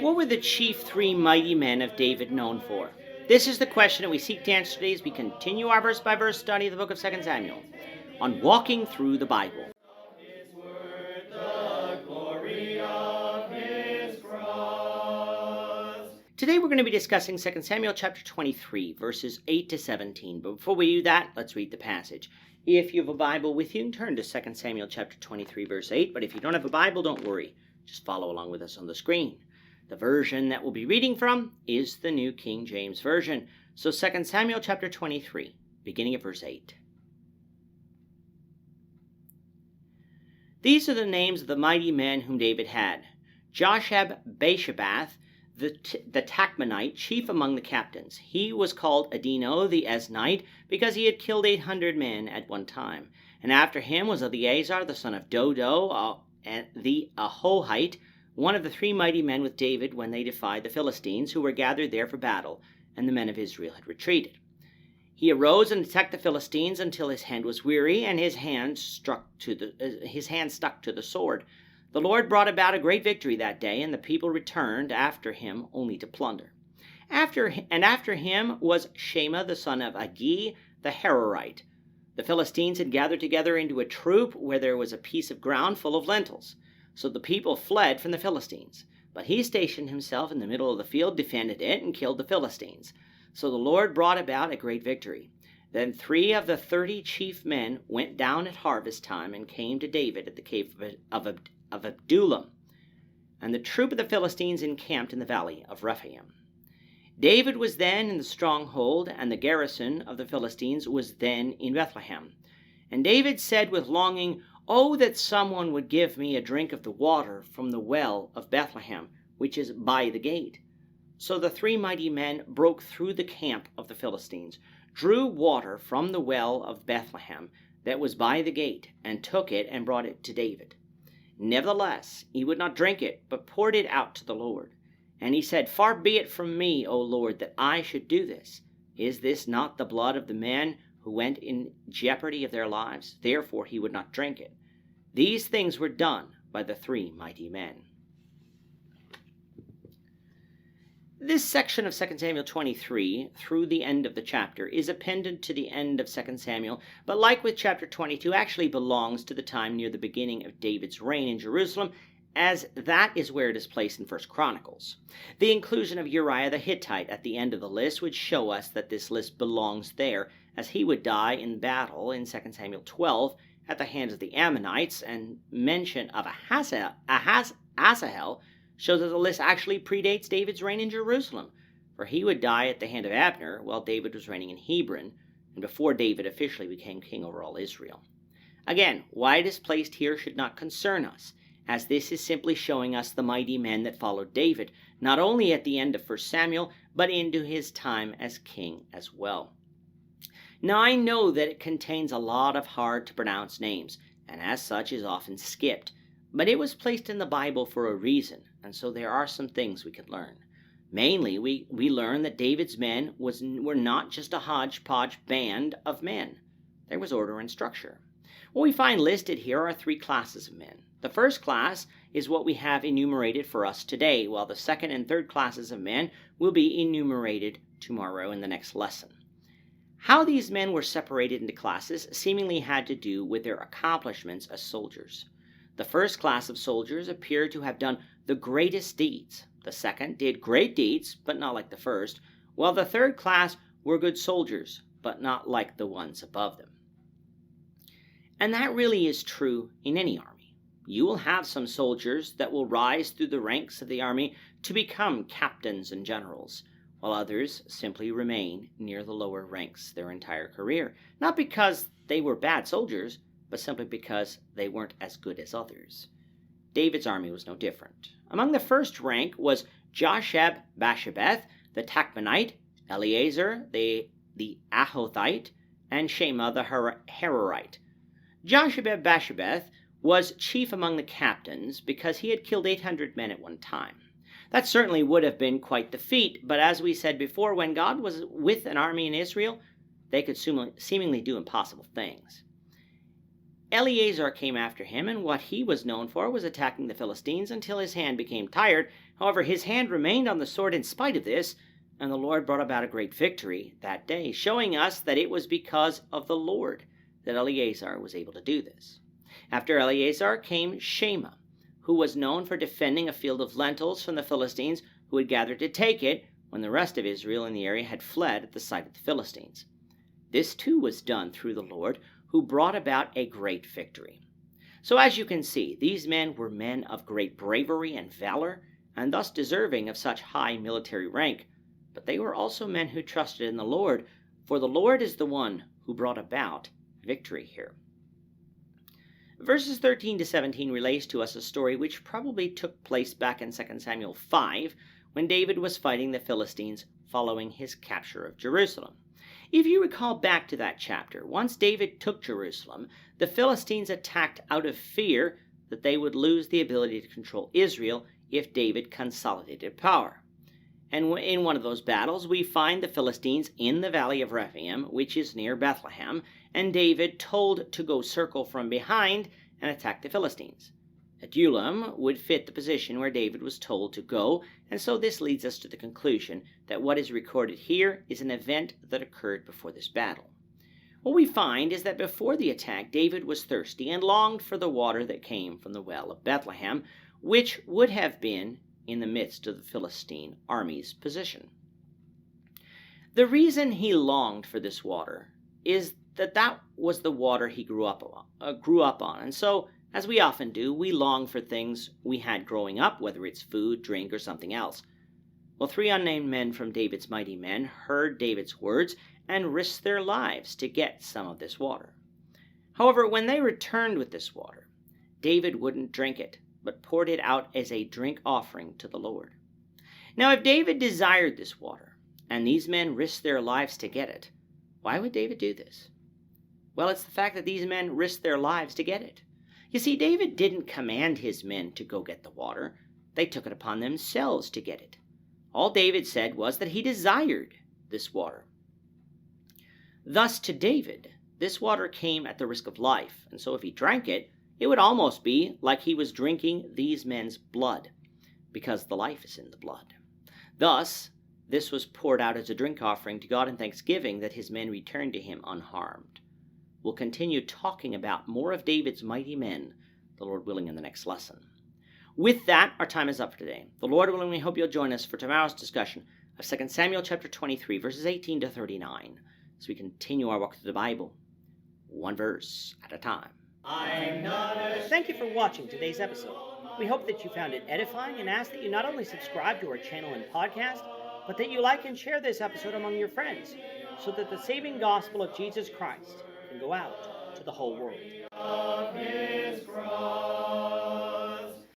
What were the chief three mighty men of David known for? This is the question that we seek to answer today as we continue our verse-by-verse study of the book of 2 Samuel on walking through the Bible. Today we're going to be discussing 2 Samuel chapter 23, verses 8 to 17. But before we do that, let's read the passage. If you have a Bible with you, turn to 2 Samuel chapter 23, verse 8. But if you don't have a Bible, don't worry. Just follow along with us on the screen. The version that we'll be reading from is the New King James Version. So 2 Samuel chapter 23, beginning at verse 8. These are the names of the mighty men whom David had. Joshab-Bashebath, the Tachmonite, chief among the captains. He was called Adino the Eznite, because he had killed 800 men at one time. And after him was Eleazar, the son of Dodo, the Ahohite, one of the three mighty men with David when they defied the Philistines, who were gathered there for battle, and the men of Israel had retreated. He arose and attacked the Philistines until his hand was weary, and his hand stuck to the sword. The Lord brought about a great victory that day, and the people returned after him only to plunder. After him was Shema the son of Agi the Hararite. The Philistines had gathered together into a troop where there was a piece of ground full of lentils. So the people fled from the Philistines. But he stationed himself in the middle of the field, defended it, and killed the Philistines. So the Lord brought about a great victory. Then 3 of the 30 chief men went down at harvest time and came to David at the cave of Adullam. And the troop of the Philistines encamped in the valley of Rephaim. David was then in the stronghold, and the garrison of the Philistines was then in Bethlehem. And David said with longing, "Oh, that someone would give me a drink of the water from the well of Bethlehem, which is by the gate." So the 3 mighty men broke through the camp of the Philistines, drew water from the well of Bethlehem that was by the gate, and took it and brought it to David. Nevertheless, he would not drink it, but poured it out to the Lord. And he said, "Far be it from me, O Lord, that I should do this. Is this not the blood of the men who went in jeopardy of their lives?" Therefore he would not drink it. These things were done by the 3 mighty men. This section of 2 Samuel 23, through the end of the chapter, is appended to the end of 2 Samuel, but like with chapter 22, actually belongs to the time near the beginning of David's reign in Jerusalem, as that is where it is placed in 1 Chronicles. The inclusion of Uriah the Hittite at the end of the list would show us that this list belongs there, as he would die in battle in 2 Samuel 12 at the hands of the Ammonites, and mention of Asahel shows that the list actually predates David's reign in Jerusalem, for he would die at the hand of Abner while David was reigning in Hebron, and before David officially became king over all Israel. Again, why it is placed here should not concern us, as this is simply showing us the mighty men that followed David, not only at the end of 1 Samuel, but into his time as king as well. Now I know that it contains a lot of hard-to-pronounce names, and as such is often skipped, but it was placed in the Bible for a reason, and so there are some things we could learn. Mainly, we learn that David's men were not just a hodgepodge band of men. There was order and structure. What we find listed here are 3 classes of men. The first class is what we have enumerated for us today, while the second and third classes of men will be enumerated tomorrow in the next lesson. How these men were separated into classes seemingly had to do with their accomplishments as soldiers. The first class of soldiers appear to have done the greatest deeds. The second did great deeds, but not like the first, while the third class were good soldiers, but not like the ones above them. And that really is true in any army. You will have some soldiers that will rise through the ranks of the army to become captains and generals, while others simply remain near the lower ranks their entire career, not because they were bad soldiers, but simply because they weren't as good as others. David's army was no different. Among the first rank was Joshab-Bashebath, the Tachmonite, Eleazar, the Ahohite, and Shema the Hararite. Joshab-Bashebath was chief among the captains because he had killed 800 men at one time. That certainly would have been quite the feat, but as we said before, when God was with an army in Israel, they could seemingly do impossible things. Eleazar came after him, and what he was known for was attacking the Philistines until his hand became tired. However, his hand remained on the sword in spite of this, and the Lord brought about a great victory that day, showing us that it was because of the Lord that Eleazar was able to do this. After Eleazar came Shema, who was known for defending a field of lentils from the Philistines, who had gathered to take it when the rest of Israel in the area had fled at the sight of the Philistines. This too was done through the Lord, who brought about a great victory. So as you can see, these men were men of great bravery and valor, and thus deserving of such high military rank. But they were also men who trusted in the Lord, for the Lord is the one who brought about victory here. Verses 13 to 17 relates to us a story which probably took place back in 2 Samuel 5, when David was fighting the Philistines following his capture of Jerusalem. If you recall back to that chapter, once David took Jerusalem, the Philistines attacked out of fear that they would lose the ability to control Israel if David consolidated power. And in one of those battles, we find the Philistines in the valley of Rephaim, which is near Bethlehem, and David told to go circle from behind and attack the Philistines. Adullam would fit the position where David was told to go, and so this leads us to the conclusion that what is recorded here is an event that occurred before this battle. What we find is that before the attack, David was thirsty and longed for the water that came from the well of Bethlehem, which would have been in the midst of the Philistine army's position. The reason he longed for this water is that was the water he grew up on, and so, as we often do, we long for things we had growing up, whether it's food, drink, or something else. Well, 3 unnamed men from David's mighty men heard David's words and risked their lives to get some of this water. However, when they returned with this water, David wouldn't drink it, but poured it out as a drink offering to the Lord. Now, if David desired this water, and these men risked their lives to get it, why would David do this? Well, it's the fact that these men risked their lives to get it. You see, David didn't command his men to go get the water. They took it upon themselves to get it. All David said was that he desired this water. Thus, to David, this water came at the risk of life, and so if he drank it, it would almost be like he was drinking these men's blood, because the life is in the blood. Thus, this was poured out as a drink offering to God in thanksgiving that his men returned to him unharmed. We'll continue talking about more of David's mighty men, the Lord willing, in the next lesson. With that, our time is up for today. The Lord willing, we hope you'll join us for tomorrow's discussion of 2 Samuel chapter 23, verses 18 to 39, as we continue our walk through the Bible, one verse at a time. Thank you for watching today's episode. We hope that you found it edifying and ask that you not only subscribe to our channel and podcast, but that you like and share this episode among your friends, so that the saving gospel of Jesus Christ can go out to the whole world.